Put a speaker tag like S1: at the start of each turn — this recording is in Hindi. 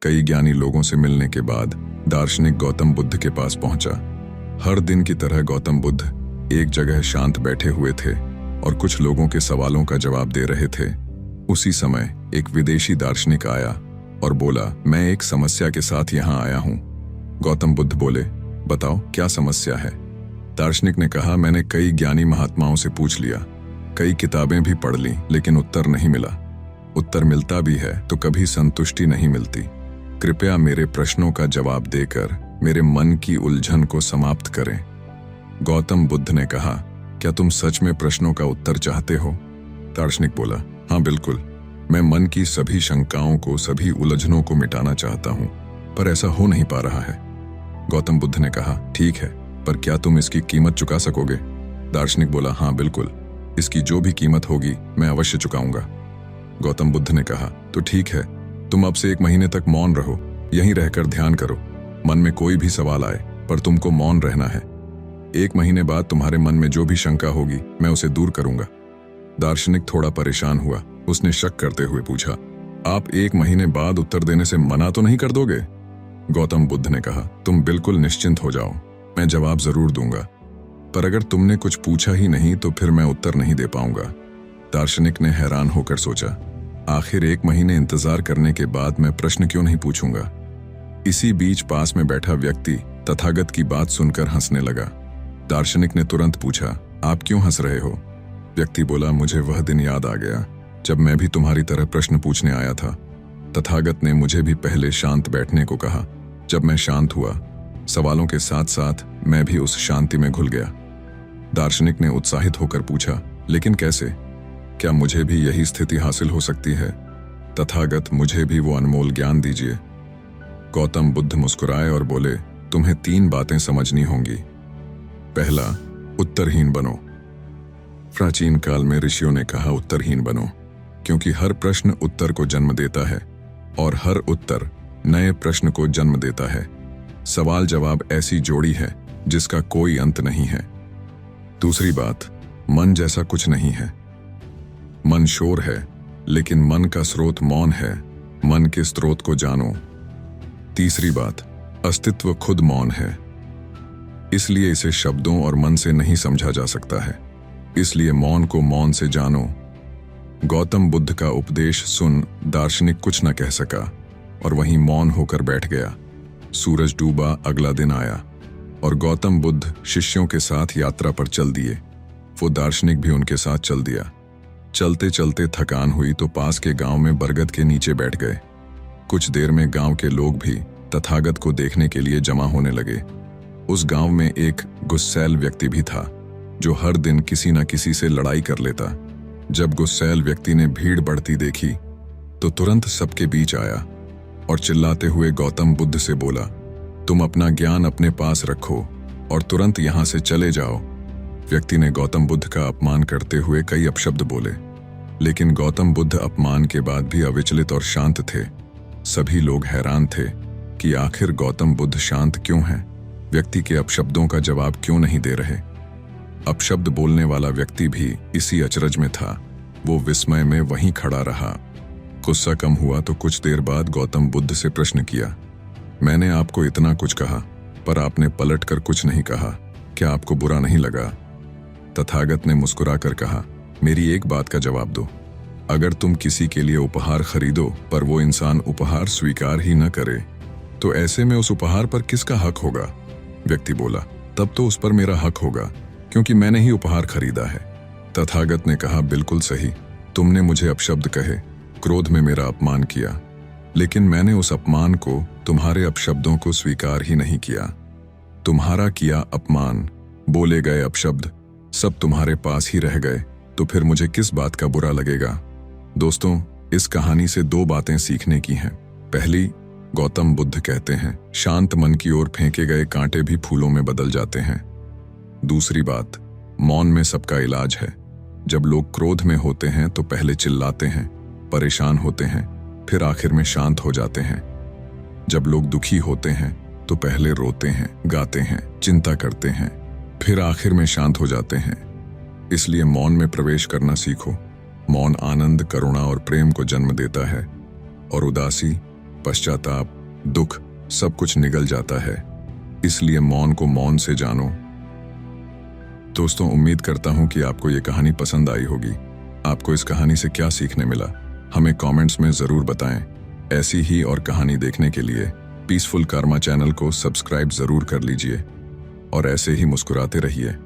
S1: कई ज्ञानी लोगों से मिलने के बाद दार्शनिक गौतम बुद्ध के पास पहुंचा। हर दिन की तरह गौतम बुद्ध एक जगह शांत बैठे हुए थे और कुछ लोगों के सवालों का जवाब दे रहे थे। उसी समय एक विदेशी दार्शनिक आया और बोला, मैं एक समस्या के साथ यहाँ आया हूँ। गौतम बुद्ध बोले, बताओ क्या समस्या है? दार्शनिक ने कहा, मैंने कई ज्ञानी महात्माओं से पूछ लिया, कई किताबें भी पढ़ ली, लेकिन उत्तर नहीं मिला। उत्तर मिलता भी है तो कभी संतुष्टि नहीं मिलती। कृपया मेरे प्रश्नों का जवाब देकर मेरे मन की उलझन को समाप्त करें। गौतम बुद्ध ने कहा, क्या तुम सच में प्रश्नों का उत्तर चाहते हो? दार्शनिक बोला, हाँ बिल्कुल, मैं मन की सभी शंकाओं को, सभी उलझनों को मिटाना चाहता हूँ, पर ऐसा हो नहीं पा रहा है। गौतम बुद्ध ने कहा, ठीक है, पर क्या तुम इसकी कीमत चुका सकोगे? दार्शनिक बोला, हाँ बिल्कुल, इसकी जो भी कीमत होगी मैं अवश्य चुकाऊंगा। गौतम बुद्ध ने कहा, तो ठीक है, तुम अब से 1 महीने तक मौन रहो, यहीं रहकर ध्यान करो। मन में कोई भी सवाल आए पर तुमको मौन रहना है। 1 महीने बाद तुम्हारे मन में जो भी शंका होगी मैं उसे दूर करूंगा। दार्शनिक थोड़ा परेशान हुआ। उसने शक करते हुए पूछा, आप 1 महीने बाद उत्तर देने से मना तो नहीं कर दोगे? गौतम बुद्ध ने कहा, तुम बिल्कुल निश्चिंत हो जाओ, मैं जवाब जरूर दूंगा, पर अगर तुमने कुछ पूछा ही नहीं तो फिर मैं उत्तर नहीं दे पाऊंगा। दार्शनिक ने हैरान होकर सोचा, आखिर 1 महीने इंतजार करने के बाद मैं प्रश्न क्यों नहीं पूछूंगा? इसी बीच पास में बैठा व्यक्ति तथागत की बात सुनकर हंसने लगा। दार्शनिक ने तुरंत पूछा, आप क्यों हंस रहे हो? व्यक्ति बोला, मुझे वह दिन याद आ गया जब मैं भी तुम्हारी तरह प्रश्न पूछने आया था। तथागत ने मुझे भी पहले शांत बैठने को कहा। जब मैं शांत हुआ, सवालों के साथ साथ मैं भी उस शांति में घुल गया। दार्शनिक ने उत्साहित होकर पूछा, लेकिन कैसे? क्या मुझे भी यही स्थिति हासिल हो सकती है? तथागत, मुझे भी वो अनमोल ज्ञान दीजिए। गौतम बुद्ध मुस्कुराए और बोले, तुम्हें 3 बातें समझनी होंगी। पहला, उत्तरहीन बनो। प्राचीन काल में ऋषियों ने कहा, उत्तरहीन बनो, क्योंकि हर प्रश्न उत्तर को जन्म देता है और हर उत्तर नए प्रश्न को जन्म देता है। सवाल जवाब ऐसी जोड़ी है जिसका कोई अंत नहीं है। दूसरी बात, मन जैसा कुछ नहीं है। मन शोर है, लेकिन मन का स्रोत मौन है। मन के स्रोत को जानो। तीसरी बात, अस्तित्व खुद मौन है, इसलिए इसे शब्दों और मन से नहीं समझा जा सकता है। इसलिए मौन को मौन से जानो। गौतम बुद्ध का उपदेश सुन दार्शनिक कुछ न कह सका और वहीं मौन होकर बैठ गया। सूरज डूबा, अगला दिन आया और गौतम बुद्ध शिष्यों के साथ यात्रा पर चल दिए। वो दार्शनिक भी उनके साथ चल दिया। चलते चलते थकान हुई तो पास के गांव में बरगद के नीचे बैठ गए। कुछ देर में गांव के लोग भी तथागत को देखने के लिए जमा होने लगे। उस गांव में एक गुस्सैल व्यक्ति भी था जो हर दिन किसी न किसी से लड़ाई कर लेता। जब गुस्सैल व्यक्ति ने भीड़ बढ़ती देखी तो तुरंत सबके बीच आया और चिल्लाते हुए गौतम बुद्ध से बोला, तुम अपना ज्ञान अपने पास रखो और तुरंत यहां से चले जाओ। व्यक्ति ने गौतम बुद्ध का अपमान करते हुए कई अपशब्द बोले, लेकिन गौतम बुद्ध अपमान के बाद भी अविचलित और शांत थे। सभी लोग हैरान थे कि आखिर गौतम बुद्ध शांत क्यों हैं, व्यक्ति के अपशब्दों का जवाब क्यों नहीं दे रहे। अपशब्द बोलने वाला व्यक्ति भी इसी अचरज में था। वो विस्मय में वहीं खड़ा रहा। गुस्सा कम हुआ तो कुछ देर बाद गौतम बुद्ध से प्रश्न किया, मैंने आपको इतना कुछ कहा पर आपने पलट कर कुछ नहीं कहा, क्या आपको बुरा नहीं लगा? तथागत ने मुस्कुराकर कहा, मेरी एक बात का जवाब दो। अगर तुम किसी के लिए उपहार खरीदो पर वो इंसान उपहार स्वीकार ही न करे तो ऐसे में उस उपहार पर किसका हक होगा? व्यक्ति बोला, तब तो उस पर मेरा हक होगा क्योंकि मैंने ही उपहार खरीदा है। तथागत ने कहा, बिल्कुल सही, तुमने मुझे अपशब्द कहे, क्रोध में मेरा अपमान किया, लेकिन मैंने उस अपमान को, तुम्हारे अपशब्दों को स्वीकार ही नहीं किया। तुम्हारा किया अपमान, बोले गए अपशब्द सब तुम्हारे पास ही रह गए तो फिर मुझे किस बात का बुरा लगेगा? दोस्तों, इस कहानी से 2 बातें सीखने की हैं। पहली, गौतम बुद्ध कहते हैं, शांत मन की ओर फेंके गए कांटे भी फूलों में बदल जाते हैं। दूसरी बात, मौन में सबका इलाज है। जब लोग क्रोध में होते हैं तो पहले चिल्लाते हैं, परेशान होते हैं, फिर आखिर में शांत हो जाते हैं। जब लोग दुखी होते हैं तो पहले रोते हैं, गाते हैं, चिंता करते हैं, फिर आखिर में शांत हो जाते हैं। इसलिए मौन में प्रवेश करना सीखो। मौन आनंद, करुणा और प्रेम को जन्म देता है और उदासी, पश्चाताप, दुख सब कुछ निगल जाता है। इसलिए मौन को मौन से जानो। दोस्तों, उम्मीद करता हूं कि आपको ये कहानी पसंद आई होगी। आपको इस कहानी से क्या सीखने मिला, हमें कमेंट्स में जरूर बताएं। ऐसी ही और कहानी देखने के लिए पीसफुल कर्मा चैनल को सब्सक्राइब जरूर कर लीजिए और ऐसे ही मुस्कुराते रहिए।